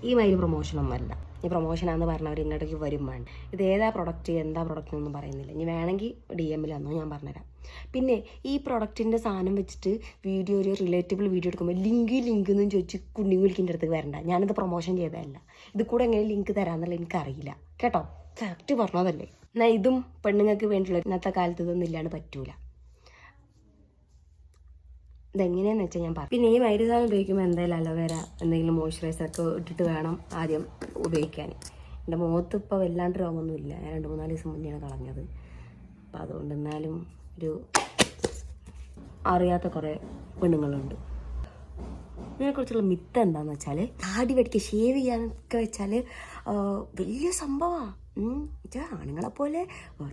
ഈ മാതിരി പ്രൊമോഷനൊന്നുമല്ല. ഈ പ്രൊമോഷനാണെന്ന് പറഞ്ഞവർ ഇങ്ങോട്ടേക്ക് വരും വേണ്ട. ഇത് ഏതാ പ്രൊഡക്റ്റ് എന്താ പ്രൊഡക്റ്റ് എന്നൊന്നും പറയുന്നില്ല. ഇനി വേണമെങ്കിൽ DM വന്നോ, ഞാൻ പറഞ്ഞുതരാം. പിന്നെ ഈ പ്രൊഡക്റ്റിൻ്റെ സാധനം വെച്ചിട്ട് വീഡിയോ, ഒരു റിലേറ്റബിൾ വീഡിയോ എടുക്കുമ്പോൾ ലിങ്ക് എന്നും ചോദിച്ച് കുണ്ണി വിളിക്കേണ്ട അടുത്ത് വരണ്ട. ഞാനിത് പ്രൊമോഷൻ ചെയ്തതല്ല. ഇത് കൂടെ എങ്ങനെ ലിങ്ക് തരാമെന്നുള്ള എനിക്കറിയില്ല കേട്ടോ. ഫാക്റ്റ് പറഞ്ഞതല്ലേ. എന്നാൽ ഇതും പെണ്ണുങ്ങൾക്ക് വേണ്ടിയുള്ള ഇന്നത്തെ കാലത്ത് ഇതൊന്നും ഇല്ലാണ്ട് പറ്റൂല. ഇതെങ്ങനെയാണെന്ന് വെച്ചാൽ ഞാൻ പറഞ്ഞു. പിന്നെ ഈ മൈദ സാധനം ഉപയോഗിക്കുമ്പോൾ എന്തായാലും അലോവേര എന്തെങ്കിലും മോയ്സ്ചറൈസറൊക്കെ ഇട്ടിട്ട് വേണം ആദ്യം ഉപയോഗിക്കാൻ. എൻ്റെ മുഖത്ത് ഇപ്പോൾ വല്ലാണ്ട് രോഗമൊന്നുമില്ല. ഞാൻ 2-3 ദിവസം മുന്നെയാണ് കളഞ്ഞത്. അപ്പം അതുകൊണ്ട് എന്നാലും ഒരു അറിയാത്ത കുറേ പെണ്ണുങ്ങളുണ്ട്. ഇതിനെക്കുറിച്ചുള്ള മിത്ത് എന്താണെന്ന് വെച്ചാൽ, താടി വെടിക്കുക, ഷേവ് ചെയ്യാനൊക്കെ വെച്ചാൽ വലിയ സംഭവമാണ്. ആണുങ്ങളെപ്പോലെ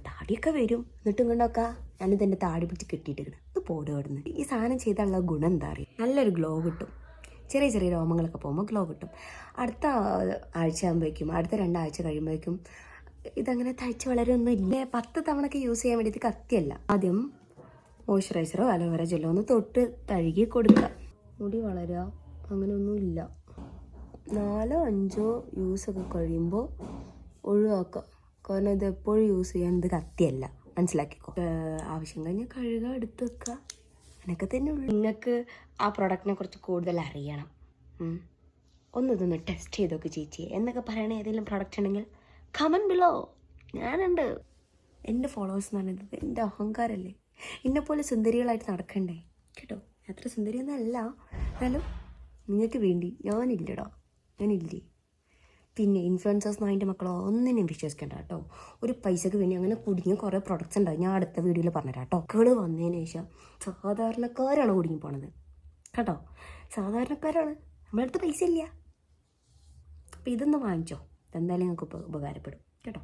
താടിയൊക്കെ വരും. എന്നിട്ട് ഇങ്ങോട്ടൊക്കെ ഞാനിതെൻ്റെ താടി പിടിച്ച് കെട്ടിയിട്ടിരിക്കണം. ഇത് പോടുകയായിരുന്നു. ഈ സാധനം ചെയ്താലുള്ള ഗുണം എന്താ അറിയാം, നല്ലൊരു ഗ്ലോ കിട്ടും. ചെറിയ ചെറിയ രോമങ്ങളൊക്കെ പോകുമ്പോൾ ഗ്ലോ കിട്ടും. അടുത്ത ആഴ്ച ആകുമ്പോഴേക്കും, അടുത്ത 2 ആഴ്ച കഴിയുമ്പോഴേക്കും ഇതങ്ങനെ തയ്ച്ച് വളരൊന്നും ഇല്ല. 10 തവണയൊക്കെ യൂസ് ചെയ്യാൻ വേണ്ടിയിട്ട് കത്തിയല്ല. ആദ്യം മോയ്സ്ചറൈസറോ അലോവേര ജെല്ലോ ഒന്ന് തൊട്ട് തഴുകി കൊടുക്കുക. മുടി വളരുക അങ്ങനെയൊന്നുമില്ല. 4-5 യൂസൊക്കെ കഴിയുമ്പോൾ ഒഴിവാക്കുക. കാരണം ഇത് എപ്പോഴും യൂസ് ചെയ്യാൻ ഇത് കത്തിയല്ല, മനസ്സിലാക്കിക്കോ. ആവശ്യം കഴിഞ്ഞാൽ കഴുകുക, എടുത്ത് വെക്കുക, അങ്ങനെയൊക്കെ തന്നെ ഉള്ളൂ. നിങ്ങൾക്ക് ആ പ്രൊഡക്റ്റിനെ കുറിച്ച് കൂടുതൽ അറിയണം, ഇതൊന്ന് ടെസ്റ്റ് ചെയ്തൊക്കെ ചേച്ചി എന്നൊക്കെ പറയണ ഏതെങ്കിലും പ്രൊഡക്റ്റ് ഉണ്ടെങ്കിൽ കമൻറ്റ് ബിലോ. ഞാനുണ്ട്. എൻ്റെ ഫോളോവേഴ്സ് എന്ന് പറയുന്നത് എൻ്റെ അഹങ്കാരമല്ലേ. എന്നെപ്പോലെ സുന്ദരികളായിട്ട് നടക്കണ്ടേ കേട്ടോ. അത്ര സുന്ദരിയൊന്നും അല്ല, എന്നാലും നിങ്ങൾക്ക് വേണ്ടി ഞാനില്ലേ. പിന്നെ ഇൻഫ്ലുവൻസേഴ്സ് അതിൻ്റെ മക്കളോ ഒന്നിനും വിശ്വസിക്കേണ്ട കേട്ടോ. ഒരു പൈസക്ക് വേണ്ടി അങ്ങനെ കുടുങ്ങിയ കുറേ പ്രൊഡക്ട്സ് ഉണ്ടാവും. ഞാൻ അടുത്ത വീഡിയോയിൽ പറഞ്ഞുതരാം കേട്ടോ. മക്കൾ വന്നതിന് ശേഷം സാധാരണക്കാരാണ് കുടുങ്ങി പോണത് കേട്ടോ. സാധാരണക്കാരാണ്, നമ്മളടുത്ത് പൈസ ഇല്ല. അപ്പം ഇതൊന്ന് വാങ്ങിച്ചോ, എന്തായാലും നിങ്ങൾക്ക് ഉപകാരപ്പെടും കേട്ടോ.